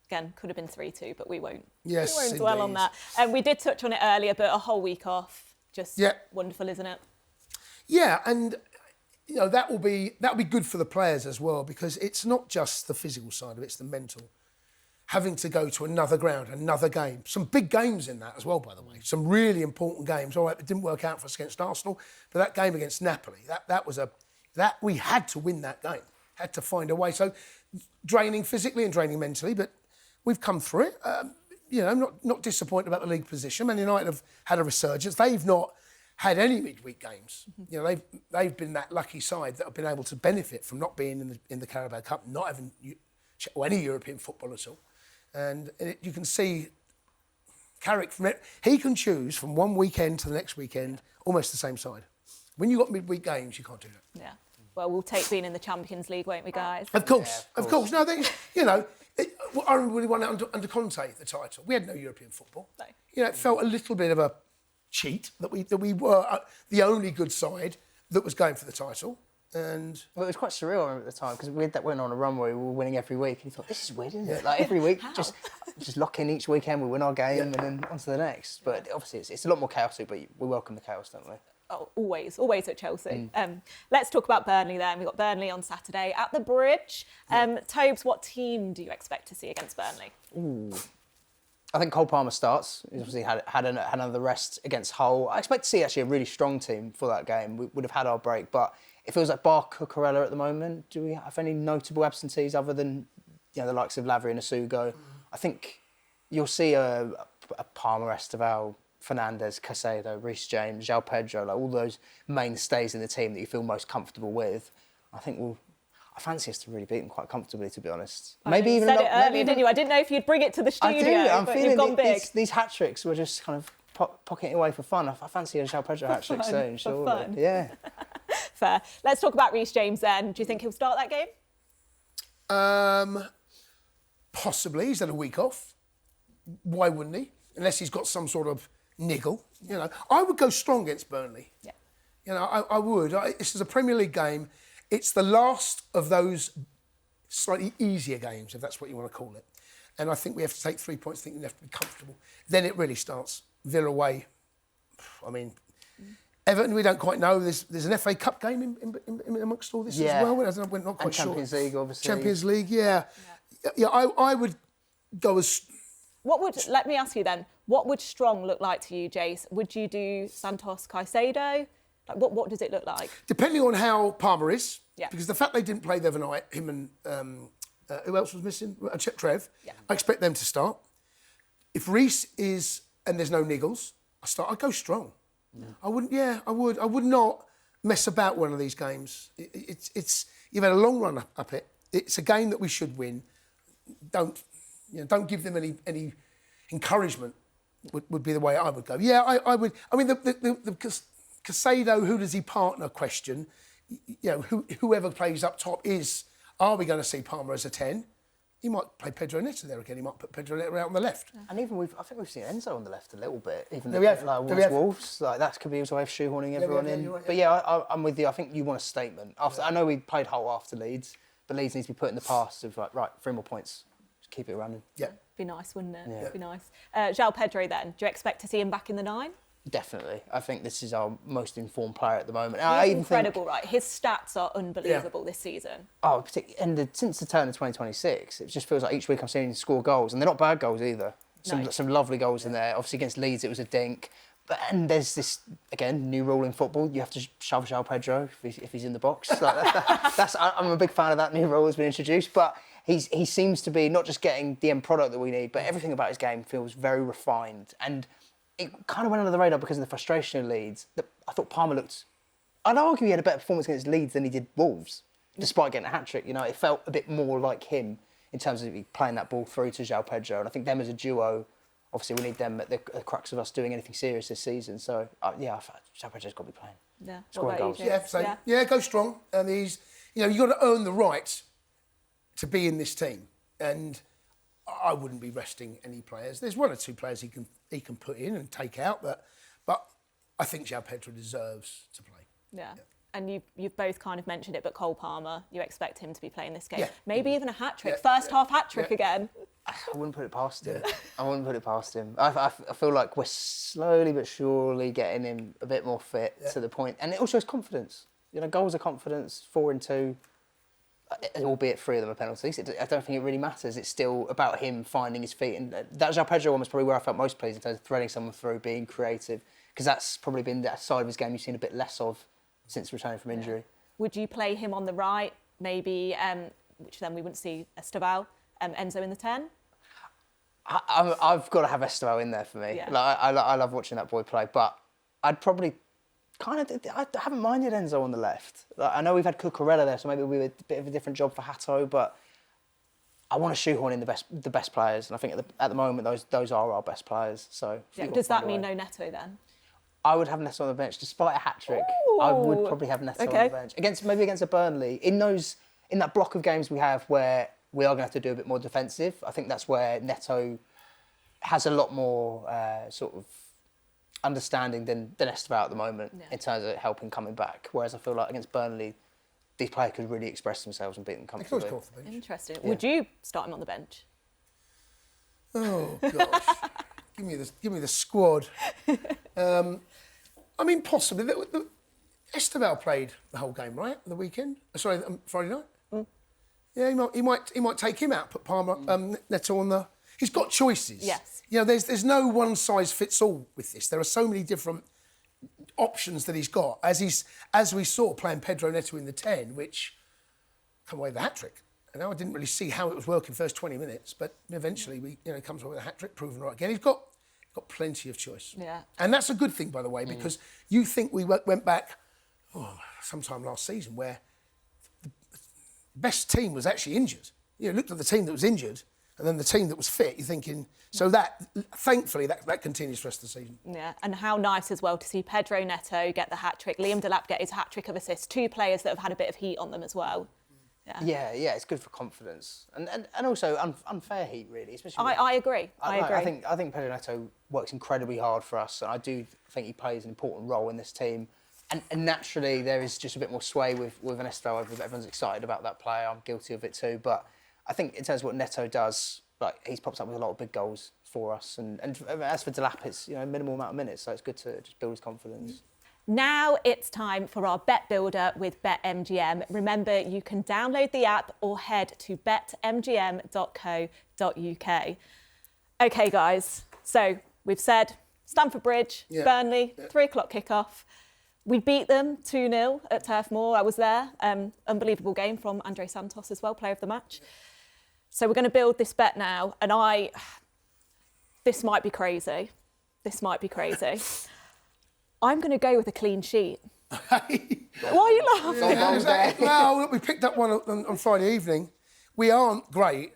again, could have been 3-2, but we won't. Yes, we won't dwell on that. And we did touch on it earlier, but a whole week off, just wonderful, isn't it? Yeah, and you know that'll be good for the players as well, because it's not just the physical side of it; it's the mental. Having to go to another ground, another game. Some big games in that as well, by the way. Some really important games. All right, it didn't work out for us against Arsenal, but that game against Napoli, that we had to win that game. Had to find a way. So draining physically and draining mentally, but we've come through it. You know, not disappointed about the league position. Man United have had a resurgence. They've not had any midweek games. You know, they've been that lucky side that have been able to benefit from not being in the Carabao Cup, not having any European football at all. And you can see Carrick from it. He can choose from one weekend to the next weekend, almost the same side. When you've got midweek games, you can't do that. Yeah. Well, we'll take being in the Champions League, won't we, guys? Of course. No, you know, I remember when we won it under Conte, the title. We had no European football. No. You know, it felt a little bit of a cheat that we were the only good side that was going for the title. And well, it was quite surreal, I remember, at the time, because we went on a run where we were winning every week, and you thought, this is weird, isn't it? Like every week, just lock in each weekend, we win our game, and then on to the next. But obviously, it's a lot more chaotic, but we welcome the chaos, don't we? Oh, always at Chelsea. Let's talk about Burnley then. We've got Burnley on Saturday at the Bridge. Tobes, what team do you expect to see against Burnley? I think Cole Palmer starts. He's obviously had another rest against Hull. I expect to see actually a really strong team for that game. We would have had our break, but it feels like bar Cucurella at the moment. Do we have any notable absentees other than the likes of Lavry and Asugo? I think you'll see a Palmer, Esteval, Fernandes, Caicedo, Reece James, João Pedro, like all those mainstays in the team that you feel most comfortable with. I fancy us to really beat them quite comfortably, to be honest. Maybe even said it earlier, didn't you? I didn't know if you'd bring it to the studio. I do. I'm but feeling you've gone big. These hat tricks were just kind of pocketing away for fun. I fancy a João Pedro hat trick soon, surely. Fun. Yeah. Fair. Let's talk about Reece James then. Do you think he'll start that game? Possibly. He's had a week off. Why wouldn't he? Unless he's got some sort of niggle. You know, I would go strong against Burnley. Yeah. You know, I would. This is a Premier League game. It's the last of those slightly easier games, if that's what you want to call it. And I think we have to take 3 points. I think we have to be comfortable. Then it really starts. Villa away. I mean, Everton, we don't quite know. There's an FA Cup game in amongst all this as well. We're not quite and Champions League, obviously. Champions League, yeah. I would go as... Let me ask you then, what would strong look like to you, Jace? Would you do Santos, Caicedo? Like, what does it look like? Depending on how Palmer is, yeah. Because the fact they didn't play the other night, him and who else was missing? Trev. Yeah. I expect them to start. If Reece is and there's no niggles, I'd go strong. Yeah. I wouldn't. Yeah, I would. I would not mess about one of these games. It's you've had a long run up it. It's a game that we should win. Don't give them any encouragement. Would be the way I would go. Yeah, I would. I mean, the Caicedo, who does he partner question? Whoever plays up top are we going to see Palmer as a 10? He might play Pedro Neto there again. He might put Pedro Neto out on the left. Yeah. And even I think we've seen Enzo on the left a little bit. Even Wolves, like that could be his way of shoehorning everyone in. Right, but yeah, I'm with you. I think you want a statement. I know we played Hull after Leeds, but Leeds needs to be put in the past of like, right, 3 more points. Just keep it running. Yeah. Be nice, wouldn't it? Yeah. Be nice. João Pedro then, do you expect to see him back in the 9? Definitely. I think this is our most informed player at the moment. He's incredible, right? His stats are unbelievable this season. Oh, and since the turn of 2026, it just feels like each week I'm seeing him score goals, and they're not bad goals either. Some lovely goals in there. Obviously against Leeds it was a dink. And there's this, again, new rule in football. You have to shove João Pedro if he's in the box. I'm a big fan of that new rule that's been introduced. But he seems to be not just getting the end product that we need, but everything about his game feels very refined. And it kind of went under the radar because of the frustration of Leeds. I thought Palmer looked... I'd argue he had a better performance against Leeds than he did Wolves. despite getting a hat-trick. You know, it felt a bit more like him in terms of playing that ball through to João Pedro. And I think them as a duo, obviously we need them at the crux of us doing anything serious this season. So, João Pedro's got to be playing. Yeah. Scoring goals. Yeah, go strong. And he's, you've got to earn the right to be in this team. And I wouldn't be resting any players. There's one or two players he can put in and take out, but I think João Pedro deserves to play. Yeah. And you've both kind of mentioned it, but Cole Palmer, you expect him to be playing this game. Yeah. Maybe even a hat-trick, first half hat-trick again. I wouldn't put it past him. I wouldn't put it past him. I feel like we're slowly but surely getting him a bit more fit to the point. And it also shows confidence. You know, goals are confidence, 4 and 2, albeit 3 of them are penalties. I don't think it really matters. It's still about him finding his feet. And that João Pedro one was probably where I felt most pleased in terms of threading someone through, being creative. Because that's probably been that side of his game you've seen a bit less of since returning from injury. Would you play him on the right, maybe, which then we wouldn't see Esteval, Enzo in the 10? I've got to have Esteval in there for me. Yeah. Like, I love watching that boy play, but I'd probably I haven't minded Enzo on the left. Like, I know we've had Cucurella there, so maybe it'll be a bit of a different job for Hato, but I want to shoehorn in the best players, and I think at the moment those are our best players. So does that mean no Neto then? I would have Neto on the bench, despite a hat-trick. I would probably have Neto on the bench maybe against a Burnley. In that block of games we have where we are going to have to do a bit more defensive, I think that's where Neto has a lot more sort of understanding than Esteval at the moment in terms of helping coming back. Whereas I feel like against Burnley, these players could really express themselves and beat them comfortably. Interesting. Yeah. Would you start him on the bench? Oh gosh, give me the squad. I mean, possibly. Esteval played the whole game, right? The weekend. Sorry, Friday night. Mm. Yeah, he might take him out. Put Palmer, Neto on the. He's got choices. Yes. There's no one size fits all with this. There are so many different options that he's got. As we saw playing Pedro Neto in the 10, which come away with a hat trick. I didn't really see how it was working first 20 minutes, but eventually he comes away with a hat trick, proven right again. He's got plenty of choice. Yeah. And that's a good thing, by the way, because you think we went back sometime last season where the best team was actually injured. You looked at the team that was injured and then the team that was fit, you're thinking, so that, thankfully, that continues for the rest of the season. Yeah, and how nice as well to see Pedro Neto get the hat-trick, Liam Delap get his hat-trick of assists, 2 players that have had a bit of heat on them as well. Yeah, it's good for confidence. And also unfair heat, really. Especially I agree. I think Pedro Neto works incredibly hard for us, and I do think he plays an important role in this team. And naturally, there is just a bit more sway with an Esteval. Everyone's excited about that player. I'm guilty of it too. But I think in terms of what Neto does, like he's popped up with a lot of big goals for us. And as for Delap, it's minimal amount of minutes, so it's good to just build his confidence. Now it's time for our bet builder with BetMGM. Remember, you can download the app or head to betmgm.co.uk. OK, guys, so we've said Stamford Bridge, Burnley, 3 o'clock kickoff. We beat them 2-0 at Turf Moor. I was there. Unbelievable game from Andre Santos as well, player of the match. So we're going to build this bet now. And this might be crazy. I'm going to go with a clean sheet. Why are you laughing? Yeah, exactly. Well, look, we picked up one on Friday evening. We aren't great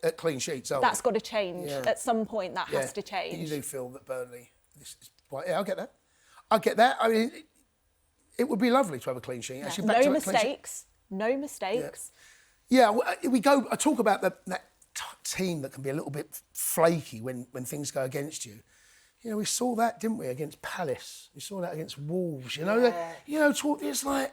at clean sheets, are we? That's got to change. At some point, that has to change. You do feel that Burnley... I'll get that. I mean, it would be lovely to have a clean sheet. Actually, No mistakes. Yeah, I talk about that team that can be a little bit flaky when things go against you. We saw that, didn't we, against Palace? We saw that against Wolves. It's like...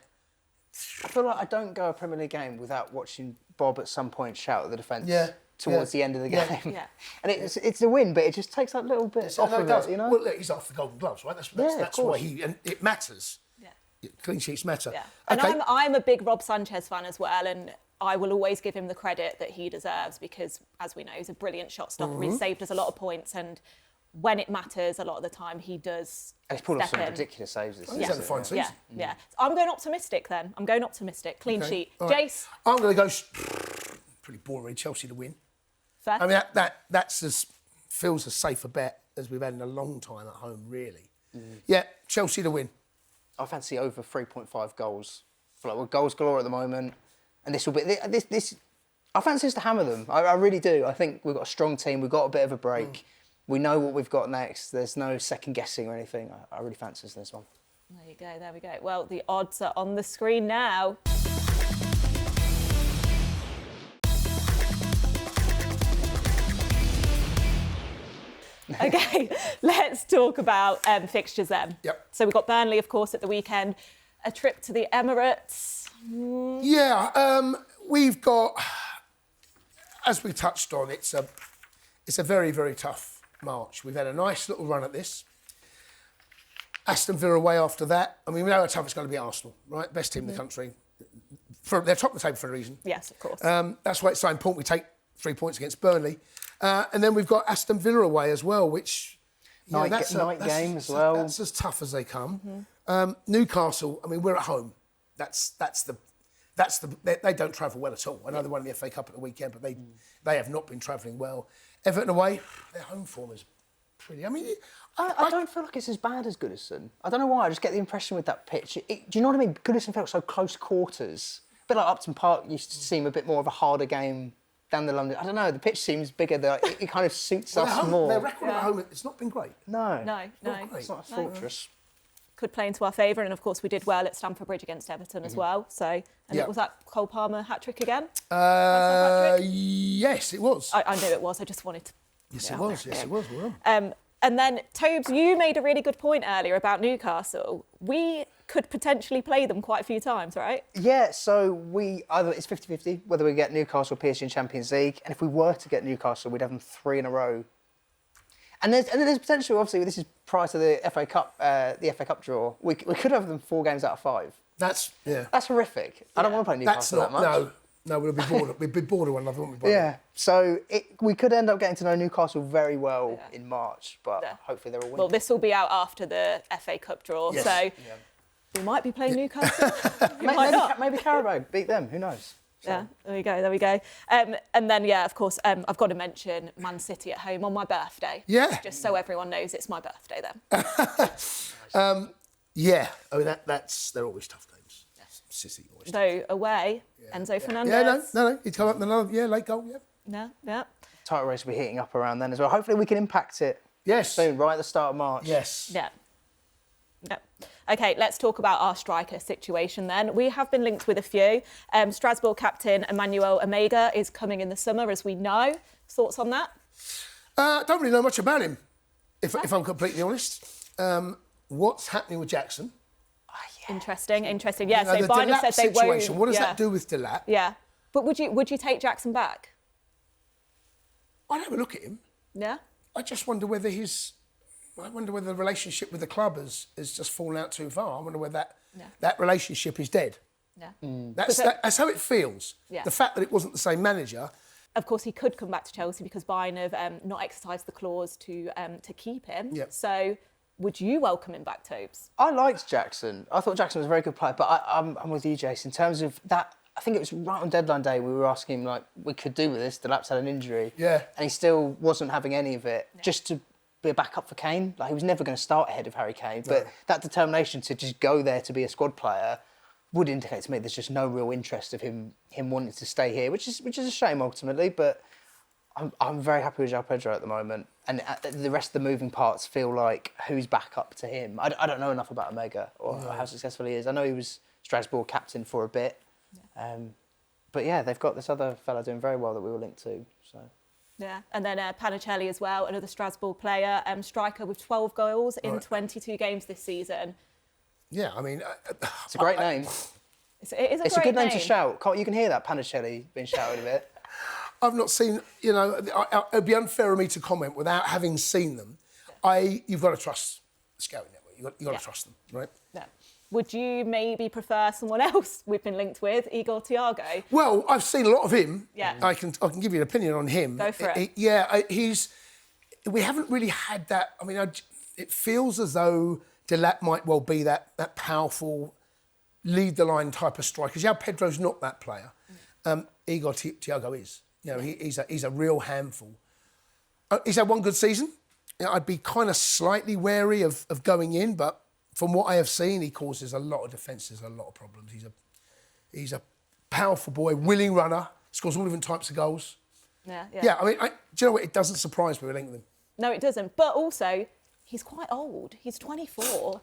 I feel like I don't go a Premier League game without watching Bob at some point shout at the defence towards the end of the game. Yeah. And it's a win, but it just takes that little bit off of it, Well, look, he's off the Golden Gloves, right? That's why and it matters. Yeah. Clean sheets matter. Yeah. And okay. I'm a big Rob Sanchez fan as well, and I will always give him the credit that he deserves because, as we know, he's a brilliant shot stopper. He's saved us a lot of points, and when it matters, a lot of the time he does. He's pulled off some ridiculous saves this season. He's had a fine season. Yeah. So I'm going optimistic then. Clean sheet. Right. Jace? I'm going to go pretty boring. Chelsea to win. Fair. I mean, that's feels a safer bet as we've had in a long time at home, really. Yeah, Chelsea to win. I fancy over 3.5 goals. I feel like we're goals galore at the moment. and this will be this. I fancy us to hammer them. I really do. I think we've got a strong team. We've got a bit of a break. We know what we've got next. There's no second guessing or anything. I really fancy us in this one. There you go. There we go. Well, the odds are on the screen now. Okay, let's talk about fixtures then. Yep. So we've got Burnley, of course, at the weekend. A trip to the Emirates. Yeah, we've got, as we touched on, it's a very, very tough March. We've had a nice little run at this. Aston Villa away after that. I mean, we know how tough it's going to be Arsenal, right? Best team in the country. They're top of the table for a reason. Yes, of course. That's why it's so important we take 3 points against Burnley. And then we've got Aston Villa away as well, which... Night game as well. That's as tough as they come. Newcastle, I mean, we're at home. They don't travel well at all. I know they won the FA Cup at the weekend, but they have not been travelling well. Everton away, their home form is pretty... I mean... I don't feel like it's as bad as Goodison. I don't know why. I just get the impression with that pitch. Do you know what I mean? Goodison felt so close quarters. A bit like Upton Park used to seem a bit more of a harder game than the London. I don't know. The pitch seems bigger. It kind of suits us more. Their record at home, it's not been great. No. It's not a fortress. Could play into our favour, and of course we did well at Stamford Bridge against Everton as well. So, was that Cole Palmer hat-trick again? Yes, it was. I knew it was. I just wanted to... Yes, it was. Yes, it was. Well. And then, Tobes, you made a really good point earlier about Newcastle. We could potentially play them quite a few times, right? Yeah, so it's 50-50 whether we get Newcastle or PSG in Champions League. And if we were to get Newcastle, we'd have them 3 in a row. And there's potential, obviously, this is prior to the FA Cup draw. We could have them 4 games out of 5. That's horrific. I don't want to play Newcastle that much. No, we'll be bored. We'd be bored of one another, wouldn't we? Yeah. So we could end up getting to know Newcastle very well in March, but hopefully they're all winning. Well, this will be out after the FA Cup draw, so we might be playing Newcastle. maybe Carabao beat them. Who knows? So. Yeah, there we go. And then, of course, I've got to mention Man City at home on my birthday. Yeah. Just so everyone knows it's my birthday then. Yeah, I mean, they're always tough games. City always So away, Enzo Fernandez. No, he'd come up with another, late goal, Yeah. Title race will be heating up around then as well. Hopefully we can impact it soon, right at the start of March. Yes. Yeah. Okay, let's talk about our striker situation then. We have been linked with a few. Strasbourg captain Emmanuel Omega is coming in the summer, as we know. Thoughts on that? Don't really know much about him, if I'm completely honest. What's happening with Jackson? Interesting. Yeah, so Bynum said they situation, won't... what does that do with Delap? Yeah. But would you take Jackson back? I'd have a look at him. Yeah? I just wonder whether the relationship with the club has just fallen out too far. I wonder whether that relationship is dead. Yeah. That's how it feels. Yeah. The fact that it wasn't the same manager. Of course, he could come back to Chelsea because Bynum have not exercised the clause to keep him. Yep. So... would you welcome him back, Tobes? I liked Jackson. I thought Jackson was a very good player, but I'm with you, Jason. In terms of that, I think it was right on deadline day we were asking him, like, we could do with this. Delap's had an injury. Yeah. And he still wasn't having any of it. No. Just to be a backup for Kane. Like, he was never going to start ahead of Harry Kane. No. But that determination to just go there to be a squad player would indicate to me there's just no real interest of him wanting to stay here, which is a shame ultimately, but... I'm very happy with João Pedro at the moment. And the rest of the moving parts feel like who's back up to him. I don't know enough about Omega or how successful he is. I know he was Strasbourg captain for a bit. Yeah. But they've got this other fella doing very well that we were linked to. So. Yeah, and then Panicelli as well, another Strasbourg player, striker with 12 goals in 22 games this season. Yeah, I mean... it's a great name. It is a good name to shout. You can hear that Panicelli being shouted a bit. I've not seen, it'd be unfair of me to comment without having seen them. You've got to trust the scouting network. You've got to trust them, right? Yeah. Would you maybe prefer someone else we've been linked with, Igor Thiago? Well, I've seen a lot of him. Yeah. I can give you an opinion on him. Go for it. We haven't really had that. I mean, it feels as though Delap might well be that powerful, lead the line type of striker. João Pedro's not that player. Igor Thiago is. He's a real handful. He's had one good season. I'd be kind of slightly wary of going in, but from what I have seen, he causes a lot of defences, a lot of problems. He's a powerful boy, willing runner, scores all different types of goals. Yeah. I mean, do you know what? It doesn't surprise me with England. No, it doesn't. But also, he's quite old. He's 24.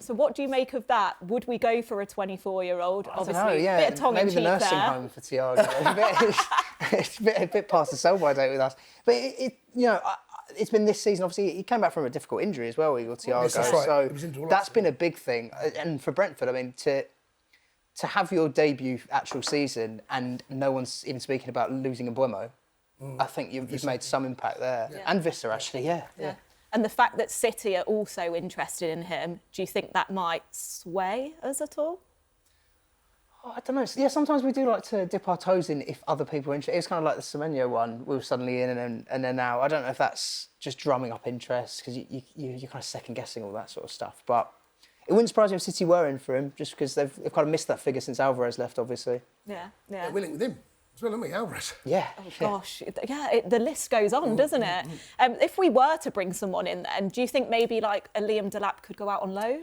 So what do you make of that? Would we go for a 24-year-old? Obviously, I don't know, yeah. bit of tongue in Maybe cheek the nursing there. home for Thiago. It's a bit past the sell-by date with us. But, it's been this season, obviously, he came back from a difficult injury as well, Igor Thiago. Yes, that's right. So He was injured all that's last been a big thing. And for Brentford, I mean, to have your debut actual season and no one's even speaking about losing Mbeumo, I think you've made some impact there. Yeah. And Visser, actually, yeah. And the fact that City are also interested in him, do you think that might sway us at all? Oh, I don't know. Yeah, sometimes we do like to dip our toes in if other people are interested. It's kind of like the Semenyo one. We were suddenly in and then out. I don't know if that's just drumming up interest because you're kind of second-guessing all that sort of stuff. But it wouldn't surprise me if City were in for him just because they've kind of missed that figure since Alvarez left, obviously. Yeah. They're willing with him as well, aren't we, Alvarez? Yeah. Oh, gosh. Yeah, the list goes on, doesn't it? If we were to bring someone in then, do you think maybe like a Liam Delap could go out on loan?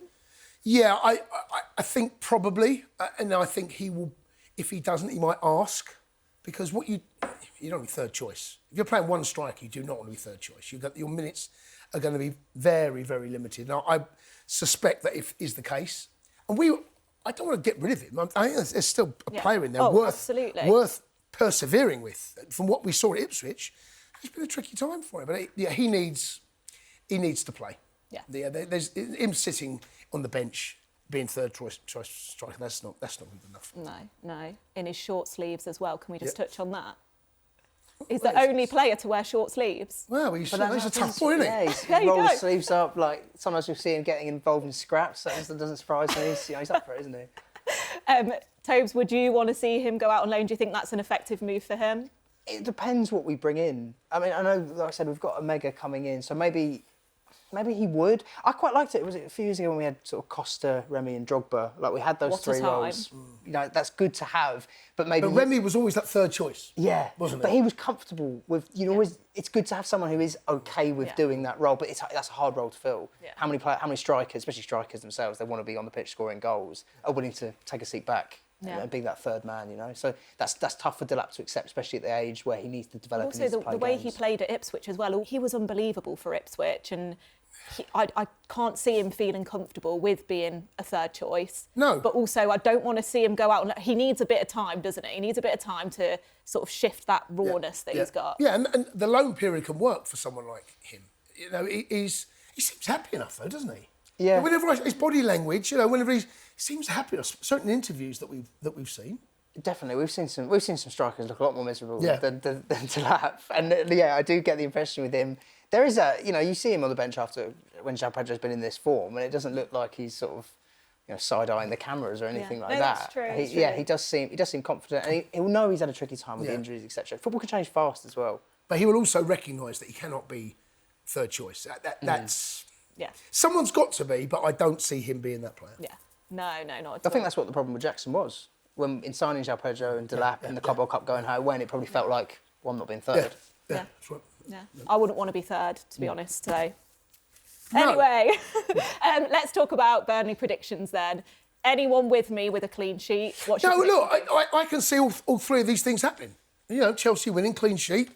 Yeah, I think probably, and I think he will. If he doesn't, he might ask, because you don't be third choice. If you're playing one striker, you do not want to be third choice. Your minutes are going to be very, very limited. Now, I suspect that if is the case, and I don't want to get rid of him. I think there's still a player in there worth persevering with. From what we saw at Ipswich, it's been a tricky time for him, but he needs to play. Yeah, there's him sitting on the bench, being third choice striker. That's not good enough. No. In his short sleeves as well. Can we just touch on that? He's the only player to wear short sleeves. Well, he's a tough boy, isn't he? Yeah, he rolls his sleeves up. Like sometimes you'll see him getting involved in scraps. That doesn't surprise me. He's up for it, isn't he? Tobes, would you want to see him go out on loan? Do you think that's an effective move for him? It depends what we bring in. I mean, I know, like I said, we've got Omega coming in, so maybe he would. I quite liked it. Was it a few years ago when we had sort of Costa, Remy and Drogba? Like we had those three roles. That's good to have. But Remy was always that third choice. Yeah, wasn't but he? He was comfortable with. It's good to have someone who is okay with doing that role. But that's a hard role to fill. Yeah. How many strikers, especially strikers themselves, they want to be on the pitch scoring goals, are willing to take a seat back. And be that third man, So that's tough for Delap to accept, especially at the age where he needs to develop. Also, the way he played at Ipswich as well, he was unbelievable for Ipswich, and I can't see him feeling comfortable with being a third choice. No. But also, I don't want to see him go out. He needs a bit of time, doesn't he? He needs a bit of time to sort of shift that rawness that he's got. Yeah, and the loan period can work for someone like him. He seems happy enough, though, doesn't he? Yeah. Whenever his body language, whenever he seems happy, certain interviews that we've seen. Definitely, we've seen some strikers look a lot more miserable than Delap, and I do get the impression with him. There is you see him on the bench after when João Pedro's been in this form, and it doesn't look like he's sort of side-eyeing the cameras or anything like that. That's true. He does seem confident, and he'll know he's had a tricky time with injuries, etc. Football can change fast as well. But he will also recognise that he cannot be third choice. That's. Yeah. Someone's got to be, but I don't see him being that player. Yeah. No, not at all. I think that's what the problem with Jackson was. When in signing João Pedro and Delap in the Club World Cup going high, when it probably felt like one not being third. Yeah. That's right. Yeah. I wouldn't want to be third, to be honest, today. No. Anyway, let's talk about Burnley predictions then. Anyone with me with a clean sheet? Look, I can see all three of these things happening. Chelsea winning, clean sheet,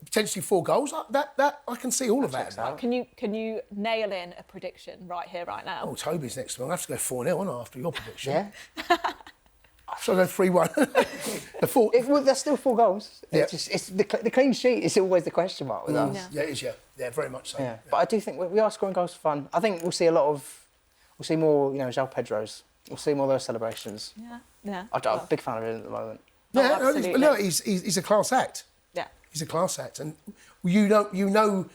potentially 4 goals. That I can see all of that. Can you nail in a prediction right here, right now? Oh, Toby's next one. I have to go 4-0 after your prediction. Yeah. So I go 3-1. There's still 4 goals. Yeah. It's the clean sheet is always the question mark with us. Yeah, it is. Yeah, very much so. Yeah. But I do think we are scoring goals for fun. I think we'll see more, João Pedro's. We'll see more of those celebrations. Yeah. I'm a big fan of it at the moment. Yeah, absolutely. he's a class act. Yeah. He's a class act, and a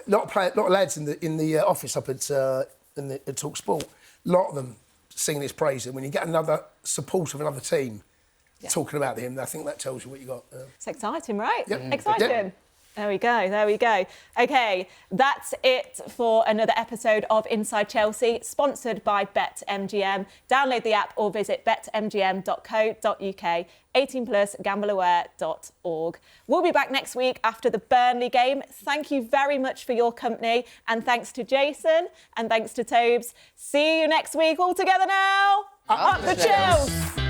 lot of lads in the office up at talkSPORT. A lot of them singing his praise, and when you get another support of another team talking about him, I think that tells you what you got. It's exciting, right? Yep. Exciting. Yep. There we go. OK, that's it for another episode of Inside Chelsea, sponsored by BetMGM. Download the app or visit betmgm.co.uk, 18+, gambleaware.org. We'll be back next week after the Burnley game. Thank you very much for your company, and thanks to Jason, and thanks to Tobes. See you next week all together now. Up the Chels!